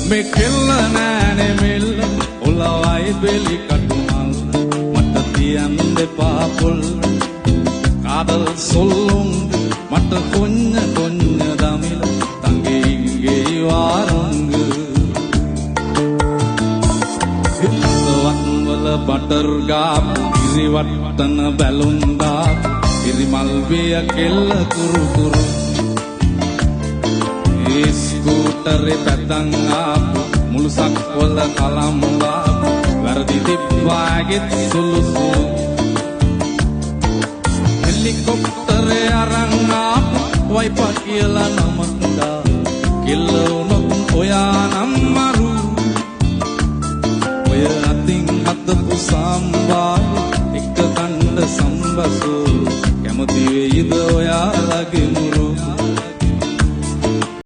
මේ කෙල්ල නෑනේ මෙල්ල ඔලවයි බෙලි කටුමල් මට තියන්න දෙපා පොල් කාදල් සොල්ලුංග මට කොන්න කොන්න දමිල තංගේ ඉංගේ වාරුංග හිතවත්වල බටර් ගාපු ඉරිවට්ටන බැලුම් දාපු ඉරිමල් විය කෙල්ල කුරු කුරු ඒ ස්කූටරේ පැතන් ආපු මුළු සක්වල කලම් වාපු වැරදි තිබ්බාගෙත් සුළු සුළු හෙලිකොප්ටරේ අරන් ආපු වයිපා කියලා නමක් දා කෙල්ල